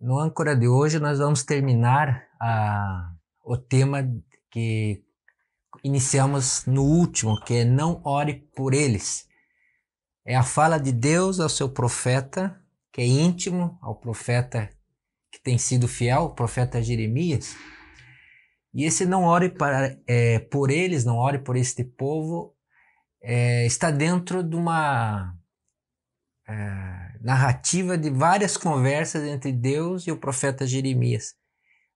No âncora de hoje nós vamos terminar o tema que iniciamos no último, que é não ore por eles. É a fala de Deus ao seu profeta, que é íntimo, ao profeta que tem sido fiel, o profeta Jeremias. E esse não ore por eles, não ore por este povo, está dentro de uma narrativa de várias conversas entre Deus e o profeta Jeremias.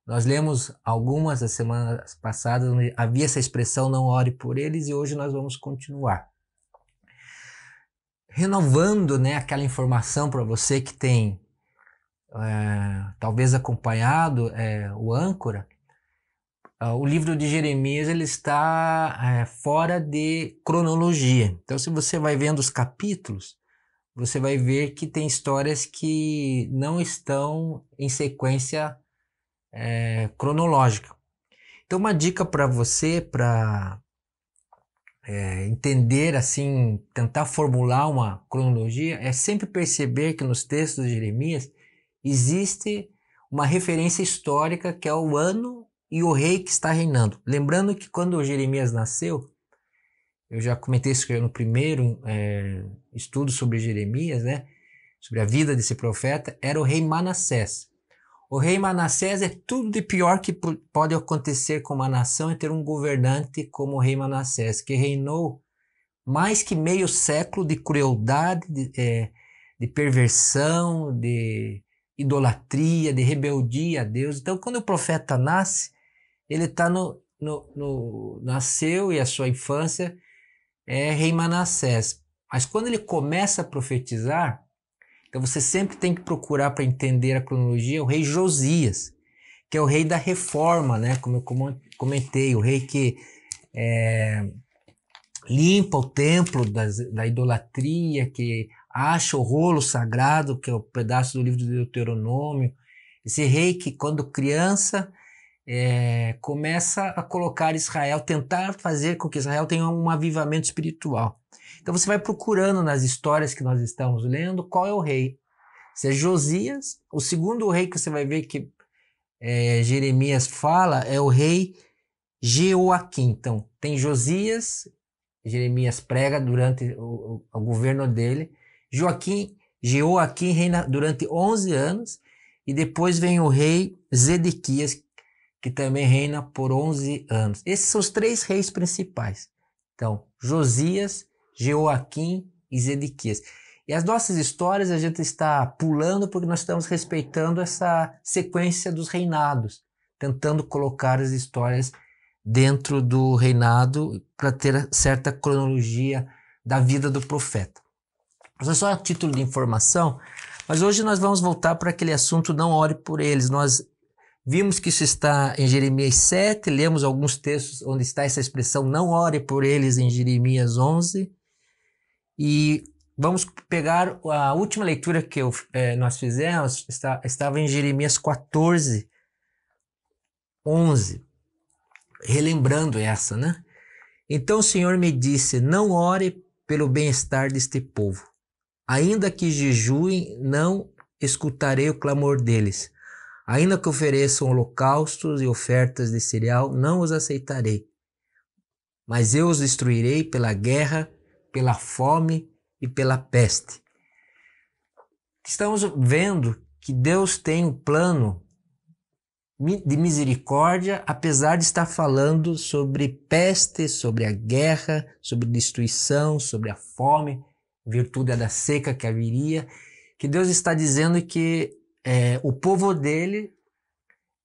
Nós lemos algumas das semanas passadas, onde havia essa expressão não ore por eles, e hoje nós vamos continuar. Renovando, aquela informação para você que tem talvez acompanhado o âncora, o livro de Jeremias ele está fora de cronologia. Então, se você vai vendo os capítulos, você vai ver que tem histórias que não estão em sequência cronológica. Então, uma dica para você, para entender, assim, tentar formular uma cronologia, é sempre perceber que nos textos de Jeremias existe uma referência histórica que é o ano e o rei que está reinando. Lembrando que quando Jeremias nasceu, eu já comentei isso no primeiro estudo sobre Jeremias, sobre a vida desse profeta, era o rei Manassés. O rei Manassés é tudo de pior que pode acontecer com uma nação e ter um governante como o rei Manassés, que reinou mais que meio século de crueldade, de perversão, de idolatria, de rebeldia a Deus. Então, quando o profeta nasce, ele está nasceu e a sua infância é rei Manassés. Mas quando ele começa a profetizar, então você sempre tem que procurar para entender a cronologia o rei Josias, que é o rei da reforma, como eu comentei, o rei que limpa o templo da idolatria, que acha o rolo sagrado, que é o pedaço do livro do Deuteronômio. Esse rei que, quando criança, começa a colocar Israel, tentar fazer com que Israel tenha um avivamento espiritual. Então você vai procurando nas histórias que nós estamos lendo qual é o rei. Se é Josias, o segundo rei que você vai ver que Jeremias fala é o rei Jeoaquim. Então tem Josias, Jeremias prega durante o governo dele. Jeoaquim reina durante 11 anos e depois vem o rei Zedequias, que também reina por 11 anos. Esses são os três reis principais. Então, Josias, Jeoaquim e Zedequias. E as nossas histórias a gente está pulando porque nós estamos respeitando essa sequência dos reinados, tentando colocar as histórias dentro do reinado para ter certa cronologia da vida do profeta. Isso é só a título de informação, mas hoje nós vamos voltar para aquele assunto não ore por eles. Nós vimos que isso está em Jeremias 7, lemos alguns textos onde está essa expressão não ore por eles em Jeremias 11, e vamos pegar a última leitura que nós fizemos, estava em Jeremias 14, 11, relembrando essa, Então o Senhor me disse, não ore pelo bem-estar deste povo, ainda que jejuem, não escutarei o clamor deles. Ainda que ofereçam holocaustos e ofertas de cereal, não os aceitarei. Mas eu os destruirei pela guerra, pela fome e pela peste. Estamos vendo que Deus tem um plano de misericórdia, apesar de estar falando sobre peste, sobre a guerra, sobre destruição, sobre a fome, virtude da seca que haveria, que Deus está dizendo que o povo dele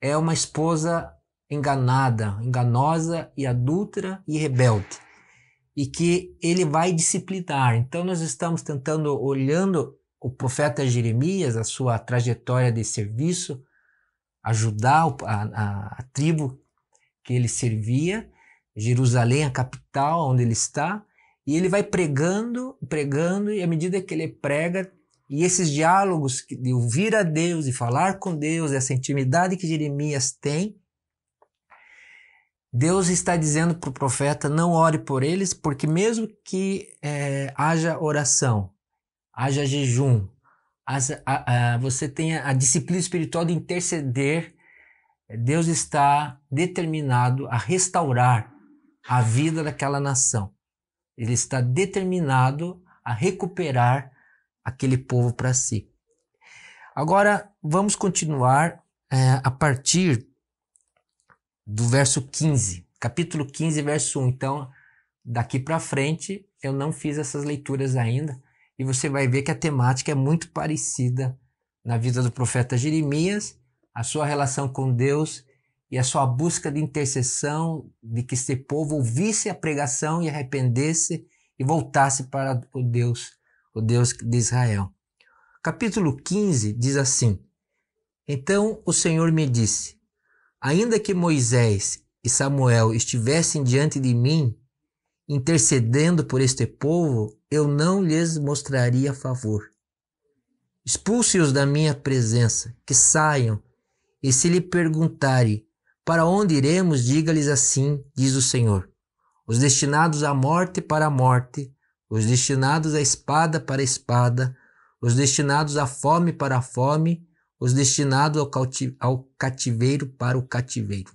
é uma esposa enganosa e adúltera e rebelde, e que ele vai disciplinar. Então nós estamos olhando o profeta Jeremias, a sua trajetória de serviço, ajudar a tribo que ele servia, Jerusalém, a capital onde ele está, e ele vai pregando, e à medida que ele prega, e esses diálogos de ouvir a Deus e falar com Deus, essa intimidade que Jeremias tem, Deus está dizendo para o profeta, não ore por eles, porque mesmo que haja oração, haja jejum, você tem a disciplina espiritual de interceder. Deus está determinado a restaurar a vida daquela nação. Ele está determinado a recuperar aquele povo para si. Agora, vamos continuar a partir do verso 15, capítulo 15, verso 1. Então, daqui para frente, eu não fiz essas leituras ainda, e você vai ver que a temática é muito parecida na vida do profeta Jeremias, a sua relação com Deus e a sua busca de intercessão, de que esse povo ouvisse a pregação e arrependesse e voltasse para o Deus de Israel. Capítulo 15 diz assim: Então o Senhor me disse, ainda que Moisés e Samuel estivessem diante de mim, intercedendo por este povo, eu não lhes mostraria favor. Expulse-os da minha presença, que saiam, e se lhe perguntarem, para onde iremos, diga-lhes assim, diz o Senhor. Os destinados à morte para a morte, os destinados à espada para a espada, os destinados à fome para a fome, os destinados ao cativeiro para o cativeiro.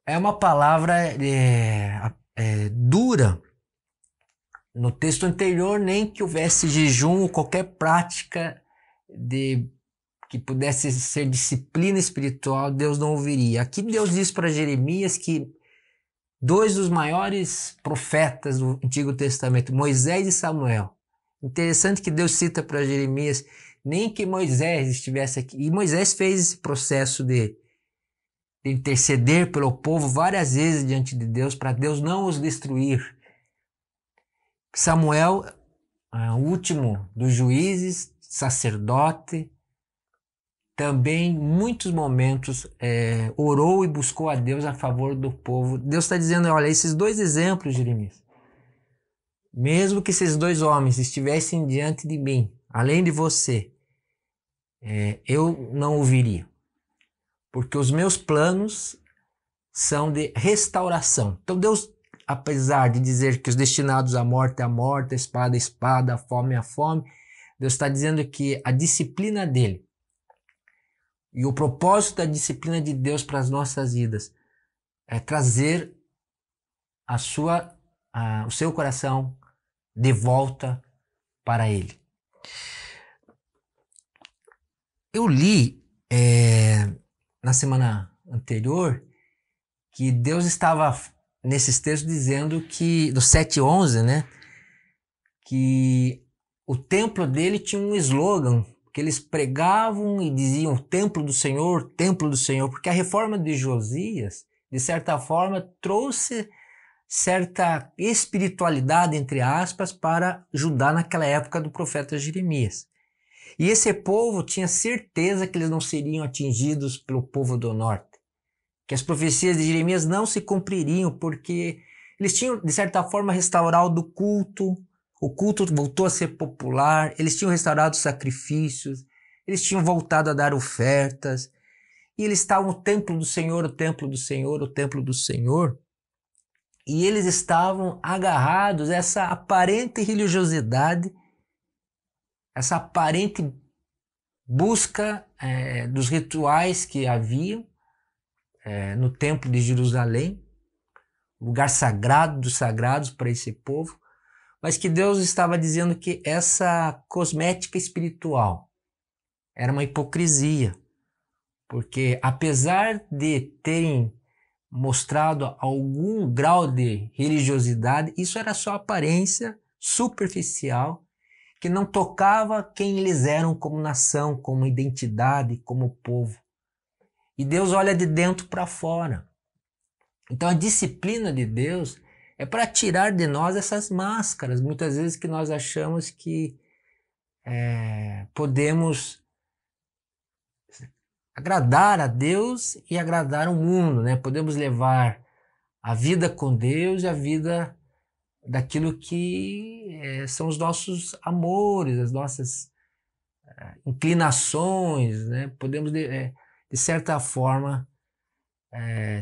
É uma palavra dura. No texto anterior, nem que houvesse jejum ou qualquer prática que pudesse ser disciplina espiritual, Deus não ouviria. Aqui Deus diz para Jeremias que dois dos maiores profetas do Antigo Testamento, Moisés e Samuel. Interessante que Deus cita para Jeremias, nem que Moisés estivesse aqui. E Moisés fez esse processo de interceder pelo povo várias vezes diante de Deus, para Deus não os destruir. Samuel, o último dos juízes, sacerdote, também em muitos momentos orou e buscou a Deus a favor do povo. Deus está dizendo, olha, esses dois exemplos, Jeremias, mesmo que esses dois homens estivessem diante de mim, além de você, eu não ouviria, porque os meus planos são de restauração. Então Deus, apesar de dizer que os destinados à morte é a morte, a espada, a fome é a fome, Deus está dizendo que a disciplina dele e o propósito da disciplina de Deus para as nossas vidas é trazer o seu coração de volta para ele. Eu li na semana anterior que Deus estava nesses textos dizendo que, do 7:11, né, que o templo dele tinha um slogan, que eles pregavam e diziam templo do Senhor, porque a reforma de Josias, de certa forma, trouxe certa espiritualidade, entre aspas, para Judá naquela época do profeta Jeremias. E esse povo tinha certeza que eles não seriam atingidos pelo povo do norte, que as profecias de Jeremias não se cumpririam, porque eles tinham, de certa forma, restaurado o culto voltou a ser popular, eles tinham restaurado os sacrifícios, eles tinham voltado a dar ofertas, e eles estavam o templo do Senhor, o templo do Senhor, o templo do Senhor, e eles estavam agarrados a essa aparente religiosidade, essa aparente busca dos rituais que haviam no templo de Jerusalém, lugar sagrado dos sagrados para esse povo, mas que Deus estava dizendo que essa cosmética espiritual era uma hipocrisia, porque apesar de terem mostrado algum grau de religiosidade, isso era só aparência superficial, que não tocava quem eles eram como nação, como identidade, como povo. E Deus olha de dentro para fora. Então a disciplina de Deus é para tirar de nós essas máscaras, muitas vezes que nós achamos que podemos agradar a Deus e agradar o mundo, né? Podemos levar a vida com Deus e a vida daquilo que são os nossos amores, as nossas inclinações, né? Podemos, de certa forma,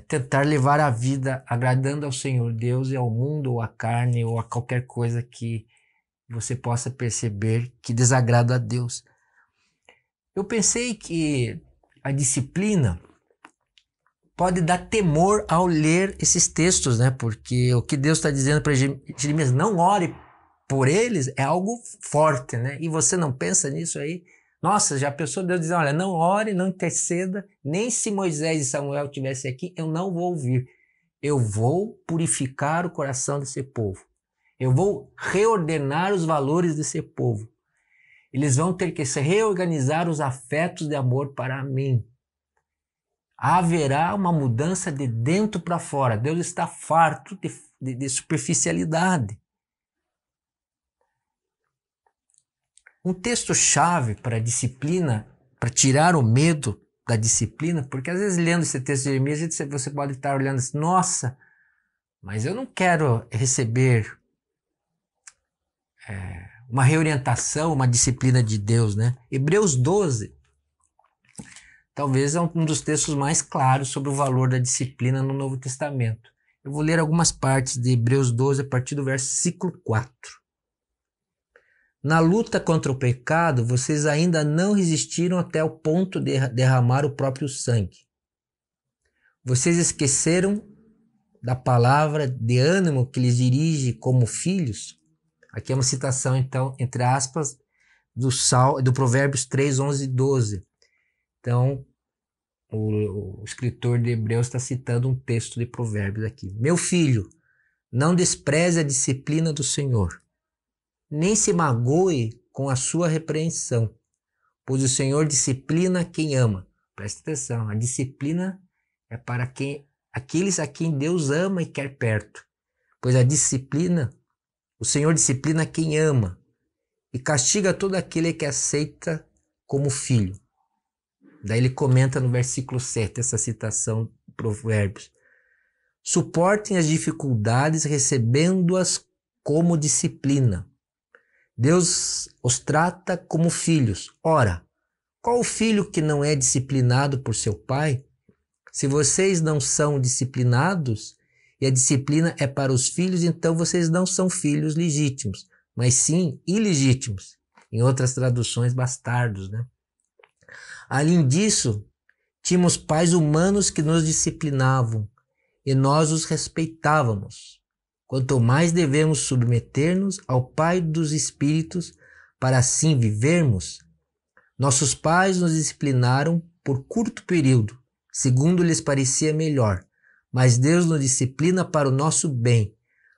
tentar levar a vida agradando ao Senhor Deus e ao mundo, ou à carne, ou a qualquer coisa que você possa perceber que desagrada a Deus. Eu pensei que a disciplina pode dar temor ao ler esses textos, né? Porque o que Deus está dizendo para Jeremias, não ore por eles, é algo forte, né? E você não pensa nisso aí? Nossa, já pensou Deus dizer, olha, não ore, não interceda, nem se Moisés e Samuel estivessem aqui, eu não vou ouvir. Eu vou purificar o coração desse povo. Eu vou reordenar os valores desse povo. Eles vão ter que se reorganizar os afetos de amor para mim. Haverá uma mudança de dentro para fora. Deus está farto de superficialidade. Um texto-chave para a disciplina, para tirar o medo da disciplina, porque às vezes lendo esse texto de Jeremias, você pode estar olhando assim, nossa, mas eu não quero receber uma reorientação, uma disciplina de Deus, né? Hebreus 12, talvez é um dos textos mais claros sobre o valor da disciplina no Novo Testamento. Eu vou ler algumas partes de Hebreus 12 a partir do versículo 4. Na luta contra o pecado, vocês ainda não resistiram até o ponto de derramar o próprio sangue. Vocês esqueceram da palavra de ânimo que lhes dirige como filhos. Aqui é uma citação, então, entre aspas, do Provérbios 3, 11 e 12. Então, o escritor de Hebreus está citando um texto de Provérbios aqui. Meu filho, não despreze a disciplina do Senhor, nem se magoe com a sua repreensão, pois o Senhor disciplina quem ama. Presta atenção, a disciplina é para aqueles a quem Deus ama e quer perto, pois o Senhor disciplina quem ama e castiga todo aquele que aceita como filho. Daí ele comenta no versículo 7, essa citação de Provérbios. Suportem as dificuldades recebendo-as como disciplina. Deus os trata como filhos. Ora, qual o filho que não é disciplinado por seu pai? Se vocês não são disciplinados, e a disciplina é para os filhos, então vocês não são filhos legítimos, mas sim ilegítimos. Em outras traduções, bastardos, né? Além disso, tínhamos pais humanos que nos disciplinavam e nós os respeitávamos. Quanto mais devemos submeter-nos ao Pai dos Espíritos para assim vivermos. Nossos pais nos disciplinaram por curto período, segundo lhes parecia melhor, mas Deus nos disciplina para o nosso bem,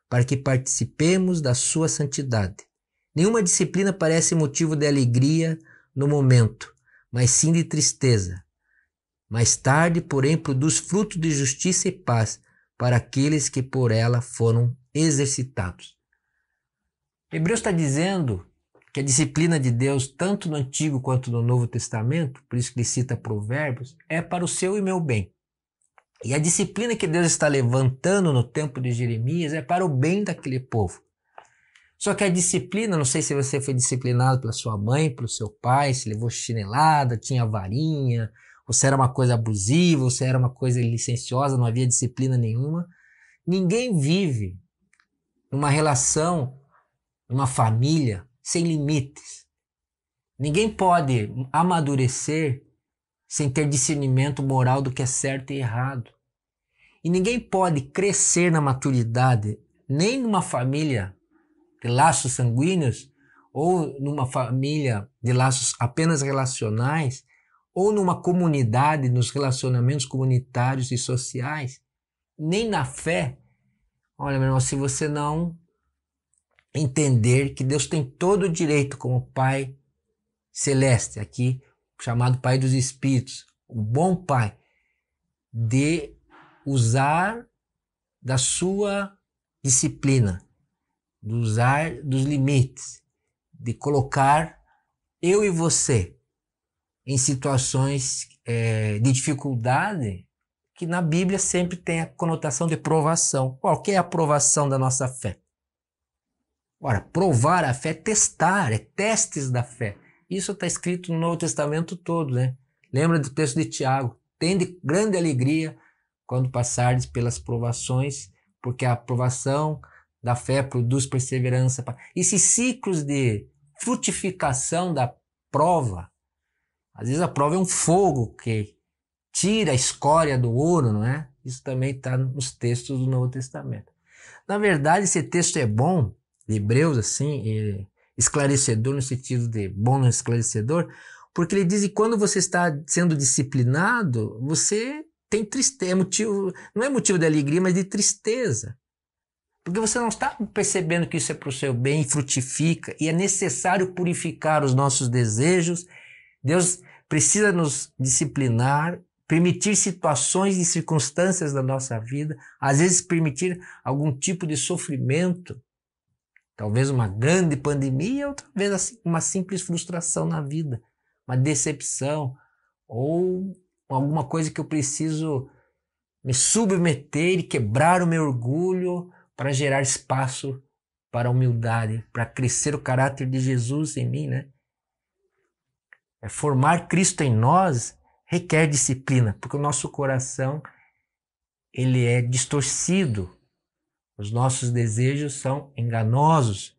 para que participemos da sua santidade. Nenhuma disciplina parece motivo de alegria no momento, mas sim de tristeza. Mais tarde, porém, produz fruto de justiça e paz para aqueles que por ela foram exercitados. Hebreus está dizendo que a disciplina de Deus, tanto no Antigo quanto no Novo Testamento, por isso que ele cita Provérbios, é para o seu e meu bem. E a disciplina que Deus está levantando no tempo de Jeremias é para o bem daquele povo. Só que a disciplina, não sei se você foi disciplinado pela sua mãe, pelo seu pai, se levou chinelada, tinha varinha, ou se era uma coisa abusiva, ou se era uma coisa licenciosa, não havia disciplina nenhuma. Ninguém vive numa relação, numa família, sem limites. Ninguém pode amadurecer sem ter discernimento moral do que é certo e errado. E ninguém pode crescer na maturidade, nem numa família de laços sanguíneos, ou numa família de laços apenas relacionais, ou numa comunidade, nos relacionamentos comunitários e sociais, nem na fé. Olha, meu irmão, se você não entender que Deus tem todo o direito como Pai Celeste, aqui chamado Pai dos Espíritos, o bom Pai, de usar da sua disciplina, de usar dos limites, de colocar eu e você em situações de dificuldade, que na Bíblia sempre tem a conotação de provação. Qual que é a provação da nossa fé? Ora, provar a fé é testar, é testes da fé. Isso está escrito no Novo Testamento todo, né? Lembra do texto de Tiago? Tende grande alegria quando passardes pelas provações, porque a provação da fé produz perseverança. Esses ciclos de frutificação da prova, às vezes a prova é um fogo que tira a escória do ouro, não é? Isso também está nos textos do Novo Testamento. Na verdade, esse texto é bom, de Hebreus, assim, esclarecedor no sentido de bom no esclarecedor, porque ele diz que quando você está sendo disciplinado, você tem tristeza, não é motivo de alegria, mas de tristeza. Porque você não está percebendo que isso é para o seu bem, frutifica, e é necessário purificar os nossos desejos. Deus precisa nos disciplinar, permitir situações e circunstâncias da nossa vida, às vezes permitir algum tipo de sofrimento, talvez uma grande pandemia, ou talvez uma simples frustração na vida, uma decepção, ou alguma coisa que eu preciso me submeter e quebrar o meu orgulho para gerar espaço para a humildade, para crescer o caráter de Jesus em mim, né? Formar Cristo em nós requer disciplina, porque o nosso coração ele é distorcido, os nossos desejos são enganosos,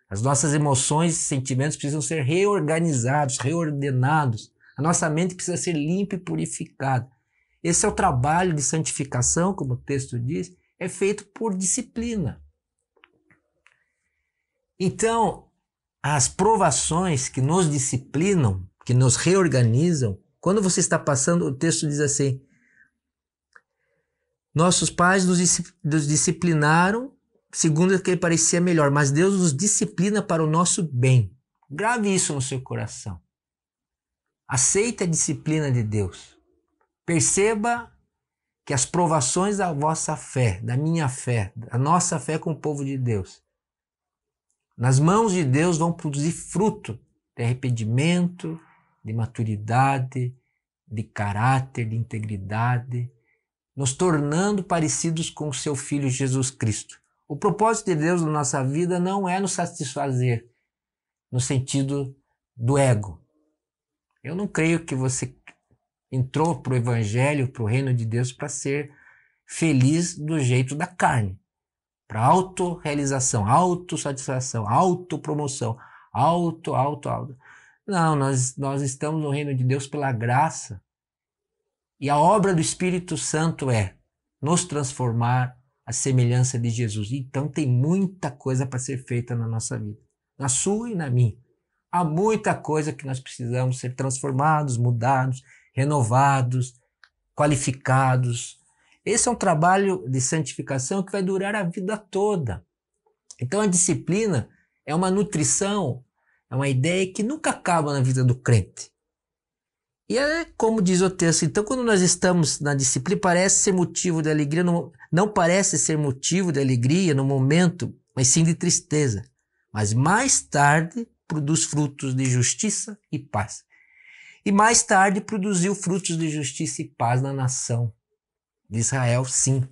as nossas emoções e sentimentos precisam ser reorganizados, reordenados, a nossa mente precisa ser limpa e purificada. Esse é o trabalho de santificação, como o texto diz, é feito por disciplina. Então, as provações que nos disciplinam, que nos reorganizam, quando você está passando, o texto diz assim: nossos pais nos disciplinaram segundo o que parecia melhor, mas Deus nos disciplina para o nosso bem. Grave isso no seu coração. Aceite a disciplina de Deus. Perceba que as provações da vossa fé, da minha fé, da nossa fé com o povo de Deus, nas mãos de Deus vão produzir fruto de arrependimento, de maturidade, de caráter, de integridade, nos tornando parecidos com o seu Filho Jesus Cristo. O propósito de Deus na nossa vida não é nos satisfazer no sentido do ego. Eu não creio que você entrou para o Evangelho, para o reino de Deus, para ser feliz do jeito da carne, para autorrealização, autossatisfação, autopromoção, auto. Não, nós estamos no reino de Deus pela graça. E a obra do Espírito Santo é nos transformar à semelhança de Jesus. Então tem muita coisa para ser feita na nossa vida, na sua e na minha. Há muita coisa que nós precisamos ser transformados, mudados, renovados, qualificados. Esse é um trabalho de santificação que vai durar a vida toda. Então a disciplina é uma nutrição, é uma ideia que nunca acaba na vida do crente. E é como diz o texto, então quando nós estamos na disciplina, parece ser motivo de alegria, não parece ser motivo de alegria no momento, mas sim de tristeza. Mas mais tarde produz frutos de justiça e paz. E mais tarde produziu frutos de justiça e paz na nação de Israel, sim.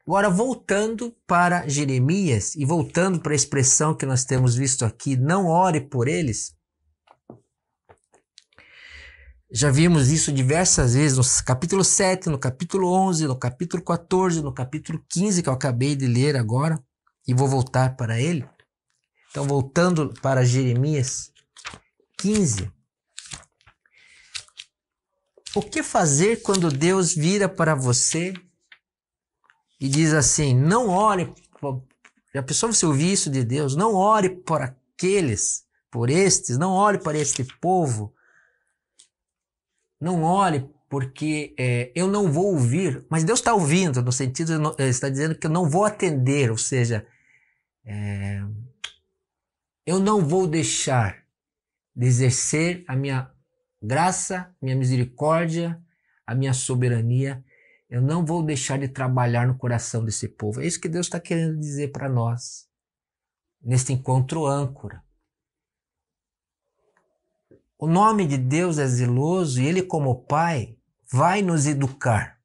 Agora, voltando para Jeremias e voltando para a expressão que nós temos visto aqui, não ore por eles. Já vimos isso diversas vezes no capítulo 7, no capítulo 11, no capítulo 14, no capítulo 15, que eu acabei de ler agora, e vou voltar para ele. Então, voltando para Jeremias 15. O que fazer quando Deus vira para você e diz assim, não ore, já pensou você ouvir isso de Deus? Não ore por aqueles, por estes, não ore para este povo, não ore porque eu não vou ouvir, mas Deus está ouvindo, no sentido, está dizendo que eu não vou atender, ou seja, eu não vou deixar de exercer a minha graça, minha misericórdia, a minha soberania. Eu não vou deixar de trabalhar no coração desse povo. É isso que Deus está querendo dizer para nós, neste encontro âncora. O nome de Deus é zeloso e Ele, como Pai, vai nos educar.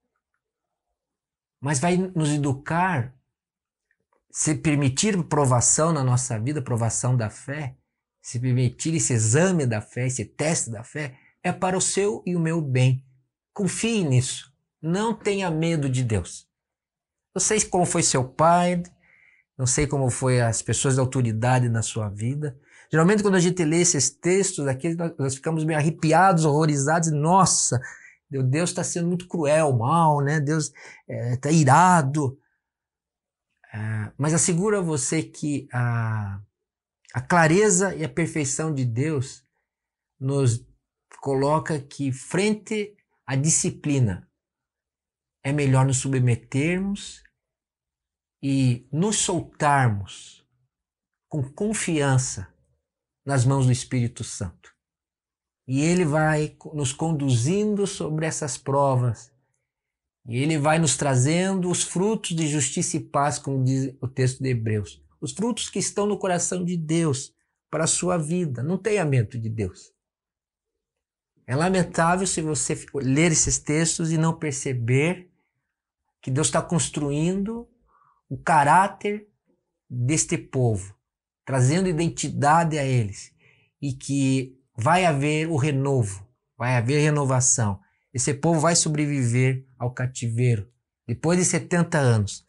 Mas vai nos educar, se permitir provação na nossa vida, provação da fé, se permitir esse exame da fé, esse teste da fé, é para o seu e o meu bem. Confie nisso. Não tenha medo de Deus. Não sei como foi seu pai, não sei como foi as pessoas da autoridade na sua vida. Geralmente quando a gente lê esses textos aqui, nós ficamos meio arrepiados, horrorizados, e, nossa, Deus está sendo muito cruel, mal, né? Deus está irado. Mas asseguro a você que a clareza e a perfeição de Deus nos coloca que frente à disciplina é melhor nos submetermos e nos soltarmos com confiança nas mãos do Espírito Santo. E ele vai nos conduzindo sobre essas provas. E ele vai nos trazendo os frutos de justiça e paz, como diz o texto de Hebreus. Os frutos que estão no coração de Deus para a sua vida. Não tenha medo de Deus. É lamentável se você ler esses textos e não perceber que Deus está construindo o caráter deste povo, trazendo identidade a eles, e que vai haver o renovo, vai haver renovação. Esse povo vai sobreviver ao cativeiro. Depois de 70 anos,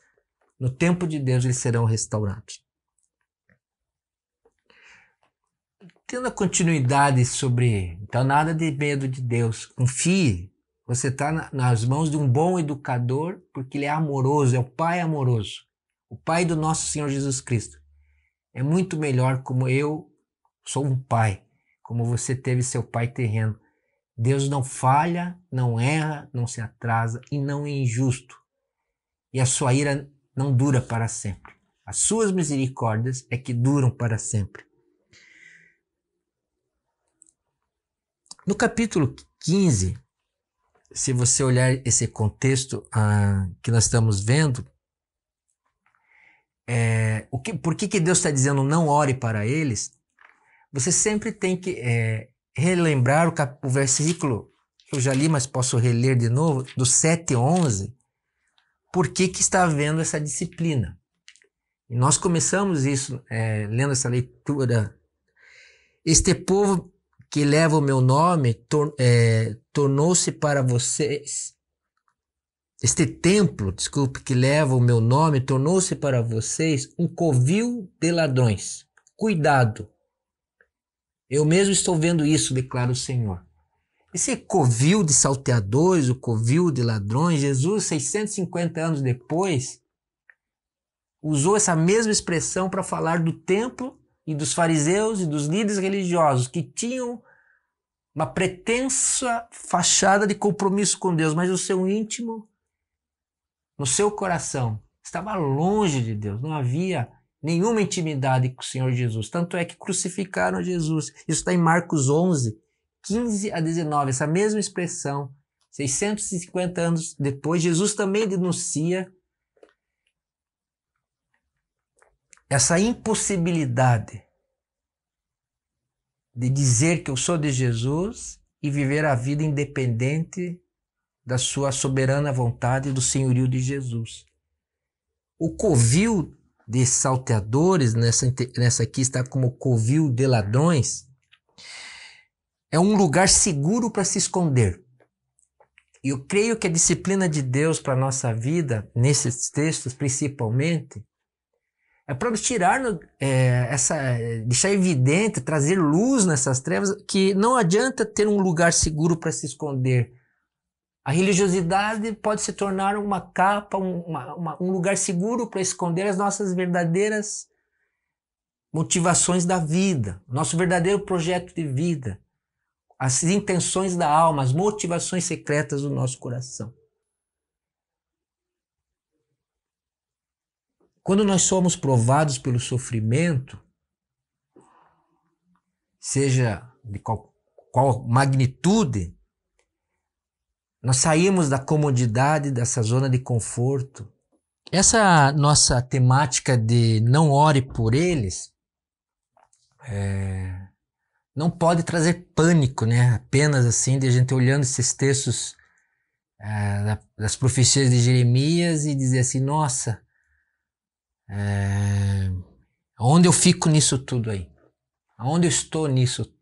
no tempo de Deus, eles serão restaurados. Tendo a continuidade sobre, então, nada de medo de Deus. Confie, você está nas mãos de um bom educador, porque ele é amoroso, é o Pai amoroso, o Pai do nosso Senhor Jesus Cristo. É muito melhor como eu sou um pai, como você teve seu pai terreno. Deus não falha, não erra, não se atrasa e não é injusto. E a sua ira não dura para sempre. As suas misericórdias é que duram para sempre. No capítulo 15, se você olhar esse contexto que nós estamos vendo, por que Deus está dizendo não ore para eles? Você sempre tem que relembrar o versículo, que eu já li, mas posso reler de novo, do 7:11, por que está havendo essa disciplina. E nós começamos isso lendo essa leitura. Este povo que leva o meu nome tornou-se para vocês. Este templo, desculpe, que leva o meu nome tornou-se para vocês um covil de ladrões. Cuidado! Eu mesmo estou vendo isso, declara o Senhor. Esse covil de salteadores, o covil de ladrões, Jesus, 650 anos depois, usou essa mesma expressão para falar do templo e dos fariseus e dos líderes religiosos que tinham uma pretensa fachada de compromisso com Deus, mas o seu íntimo, no seu coração, estava longe de Deus, não havia nenhuma intimidade com o Senhor Jesus. Tanto é que crucificaram Jesus. Isso está em Marcos 11, 15 a 19. Essa mesma expressão, 650 anos depois, Jesus também denuncia essa impossibilidade de dizer que eu sou de Jesus e viver a vida independente da sua soberana vontade e do senhorio de Jesus. O covil de salteadores, nessa aqui está como covil de ladrões, é um lugar seguro para se esconder. E eu creio que a disciplina de Deus para a nossa vida, nesses textos principalmente, é para nos tirar, deixar evidente, trazer luz nessas trevas, que não adianta ter um lugar seguro para se esconder. A religiosidade pode se tornar uma capa, um lugar seguro para esconder as nossas verdadeiras motivações da vida, nosso verdadeiro projeto de vida, as intenções da alma, as motivações secretas do nosso coração. Quando nós somos provados pelo sofrimento, seja de qual magnitude, nós saímos da comodidade, dessa zona de conforto. Essa nossa temática de não ore por eles não pode trazer pânico, né? Apenas assim, de a gente olhando esses textos das profecias de Jeremias e dizer assim, nossa, onde eu fico nisso tudo aí? Aonde eu estou nisso?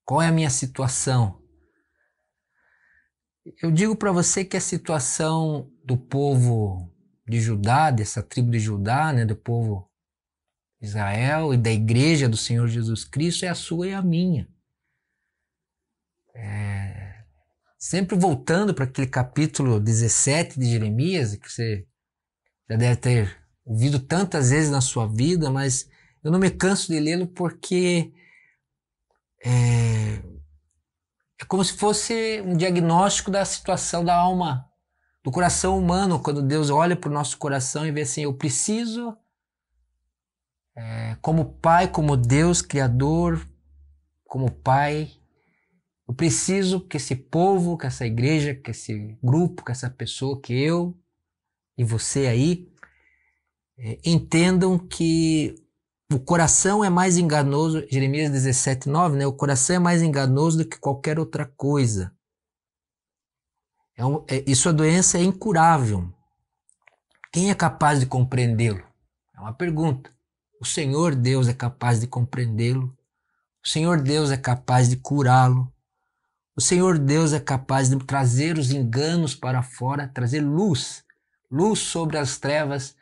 Qual é a minha situação? Eu digo para você que a situação do povo de Judá, dessa tribo de Judá, né, do povo de Israel e da igreja do Senhor Jesus Cristo, é a sua e a minha. Sempre voltando para aquele capítulo 17 de Jeremias, que você já deve ter ouvido tantas vezes na sua vida, mas eu não me canso de lê-lo porque é como se fosse um diagnóstico da situação da alma, do coração humano, quando Deus olha para o nosso coração e vê assim, eu preciso, como Pai, como Deus, Criador, como Pai, eu preciso que esse povo, que essa igreja, que esse grupo, que essa pessoa, que eu e você aí, entendam que o coração é mais enganoso, Jeremias 17:9, né? O coração é mais enganoso do que qualquer outra coisa. E sua doença é incurável. Quem é capaz de compreendê-lo? É uma pergunta. O Senhor Deus é capaz de compreendê-lo. O Senhor Deus é capaz de curá-lo. O Senhor Deus é capaz de trazer os enganos para fora, trazer luz, luz sobre as trevas,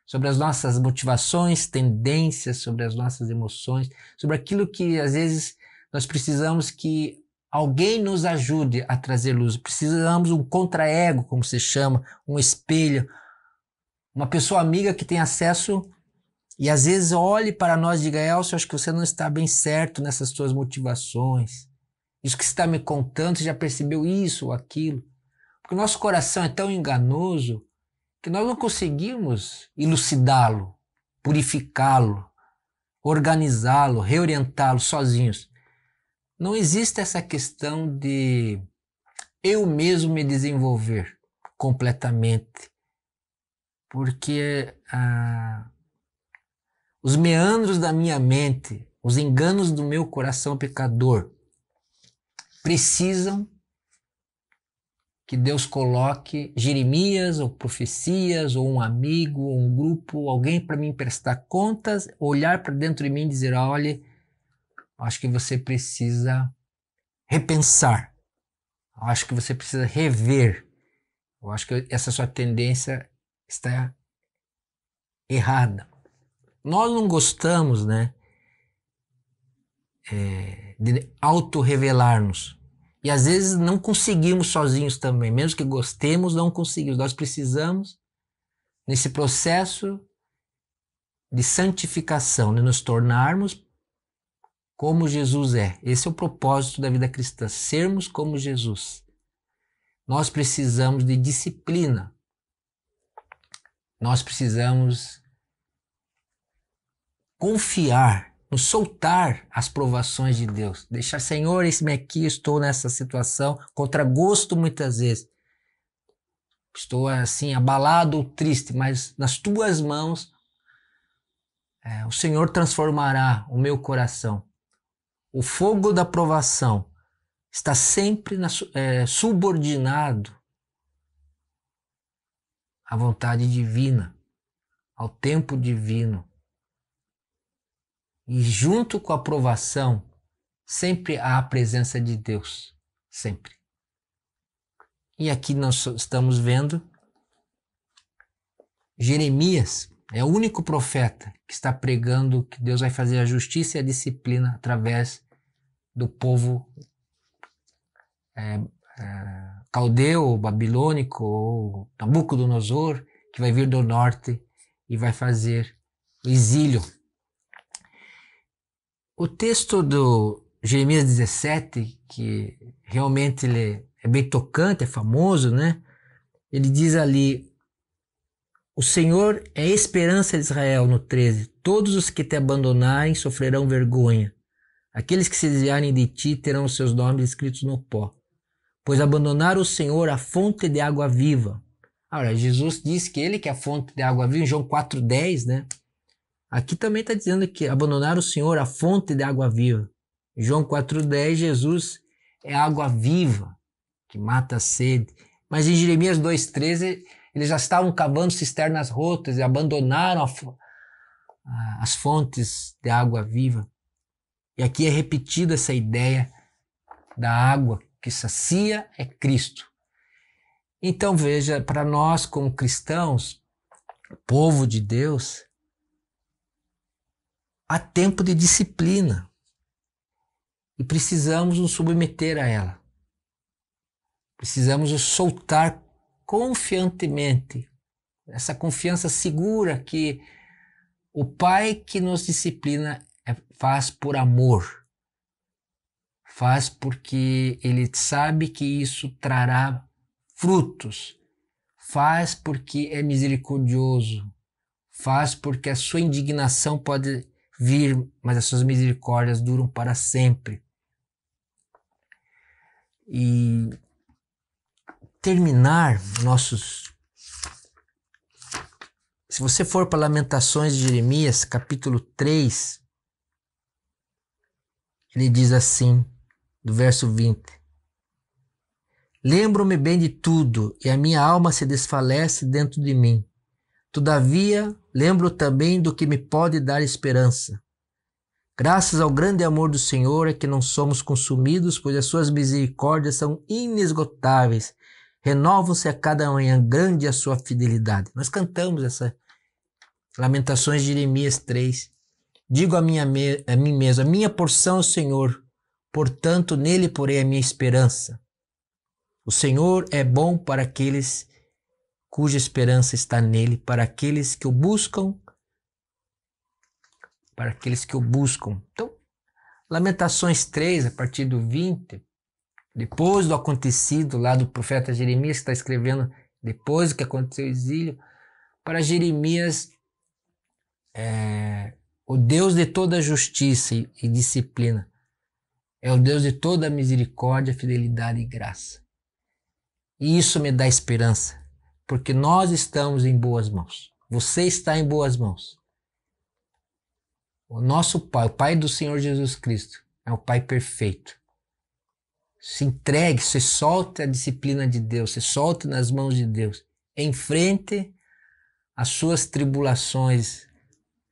sobre as nossas motivações, tendências, sobre as nossas emoções, sobre aquilo que às vezes nós precisamos que alguém nos ajude a trazer luz. Precisamos um contra-ego, como se chama, um espelho, uma pessoa amiga que tem acesso e às vezes olhe para nós e diga, Elcio, acho que você não está bem certo nessas suas motivações. Isso que você está me contando, você já percebeu isso ou aquilo? Porque o nosso coração é tão enganoso que nós não conseguimos elucidá-lo, purificá-lo, organizá-lo, reorientá-lo sozinhos. Não existe essa questão de eu mesmo me desenvolver completamente, porque os meandros da minha mente, os enganos do meu coração pecador, precisam que Deus coloque Jeremias, ou profecias, ou um amigo, ou um grupo, alguém para me prestar contas, olhar para dentro de mim e dizer, olha, acho que você precisa repensar, acho que você precisa rever, eu acho que essa sua tendência está errada. Nós não gostamos, né, de auto-revelar-nos. E às vezes não conseguimos sozinhos também, mesmo que gostemos, não conseguimos. Nós precisamos, nesse processo de santificação, de nos tornarmos como Jesus é. Esse é o propósito da vida cristã, sermos como Jesus. Nós precisamos de disciplina. Nós precisamos confiar, nos soltar as provações de Deus. Deixar, Senhor, eis-me aqui, estou nessa situação, contra gosto muitas vezes. Estou assim, abalado ou triste, mas nas tuas mãos o Senhor transformará o meu coração. O fogo da provação está sempre subordinado à vontade divina, ao tempo divino. E junto com a provação, sempre há a presença de Deus, sempre. E aqui nós estamos vendo Jeremias, é o único profeta que está pregando que Deus vai fazer a justiça e a disciplina através do povo caldeu, babilônico, ou Nabucodonosor, que vai vir do norte e vai fazer o exílio. O texto do Jeremias 17, que realmente ele é bem tocante, é famoso, né? Ele diz ali, o Senhor é a esperança de Israel, no 13. Todos os que te abandonarem sofrerão vergonha. Aqueles que se desviarem de ti terão os seus nomes escritos no pó. Pois abandonaram o Senhor a fonte de água viva. Ora, Jesus disse que ele que é a fonte de água viva, em João 4,10, né? Aqui também está dizendo que abandonaram o Senhor a fonte de água viva. Em João 4,10, Jesus é água viva, que mata a sede. Mas em Jeremias 2,13, eles já estavam cavando cisternas rotas e abandonaram as fontes de água viva. E aqui é repetida essa ideia da água que sacia é Cristo. Então veja, para nós como cristãos, povo de Deus, há tempo de disciplina e precisamos nos submeter a ela. Precisamos nos soltar confiantemente, essa confiança segura que o Pai que nos disciplina faz por amor, faz porque Ele sabe que isso trará frutos, faz porque é misericordioso, faz porque a sua indignação pode vir, mas as suas misericórdias duram para sempre. E terminar nossos... Se você for para Lamentações de Jeremias, capítulo 3, ele diz assim, do verso 20: Lembro-me bem de tudo, e a minha alma se desfalece dentro de mim. Todavia, lembro também do que me pode dar esperança. Graças ao grande amor do Senhor é que não somos consumidos, pois as suas misericórdias são inesgotáveis. Renovam-se a cada manhã, grande a sua fidelidade. Nós cantamos essa Lamentações de Jeremias 3. Digo a mim mesmo, a minha porção é o Senhor, portanto nele porei a minha esperança. O Senhor é bom para aqueles cuja esperança está nele, para aqueles que o buscam, Então, Lamentações 3, a partir do 20, depois do acontecido lá do profeta Jeremias, que está escrevendo depois do que aconteceu o exílio, para Jeremias, o Deus de toda justiça e disciplina, é o Deus de toda misericórdia, fidelidade e graça. E isso me dá esperança, porque nós estamos em boas mãos. Você está em boas mãos. O nosso Pai, o Pai do Senhor Jesus Cristo, é o Pai perfeito. Se entregue, se solte a disciplina de Deus, se solte nas mãos de Deus. Enfrente as suas tribulações,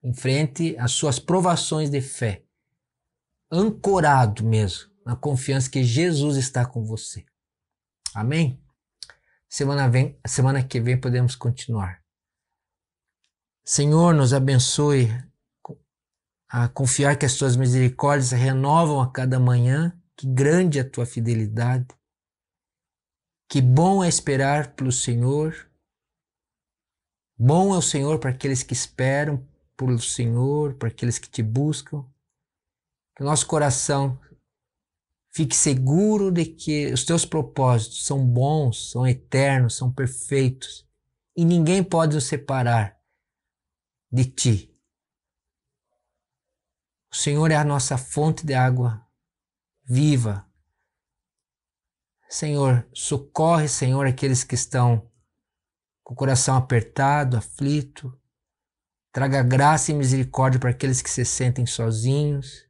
enfrente as suas provações de fé. Ancorado mesmo, na confiança que Jesus está com você. Amém? Semana que vem podemos continuar. Senhor, nos abençoe a confiar que as tuas misericórdias renovam a cada manhã. Que grande é a tua fidelidade. Que bom é esperar pelo Senhor. Bom é o Senhor para aqueles que esperam pelo Senhor, para aqueles que te buscam. Que o nosso coração fique seguro de que os teus propósitos são bons, são eternos, são perfeitos. E ninguém pode nos separar de ti. O Senhor é a nossa fonte de água viva. Senhor, socorre, Senhor, aqueles que estão com o coração apertado, aflito. Traga graça e misericórdia para aqueles que se sentem sozinhos.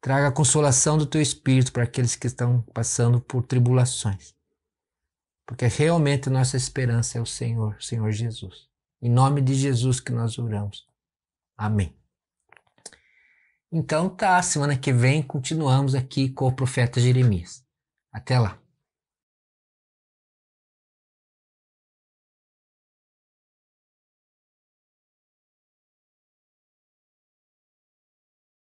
Traga a consolação do teu Espírito para aqueles que estão passando por tribulações. Porque realmente nossa esperança é o Senhor Jesus. Em nome de Jesus que nós oramos. Amém. Então semana que vem continuamos aqui com o profeta Jeremias. Até lá.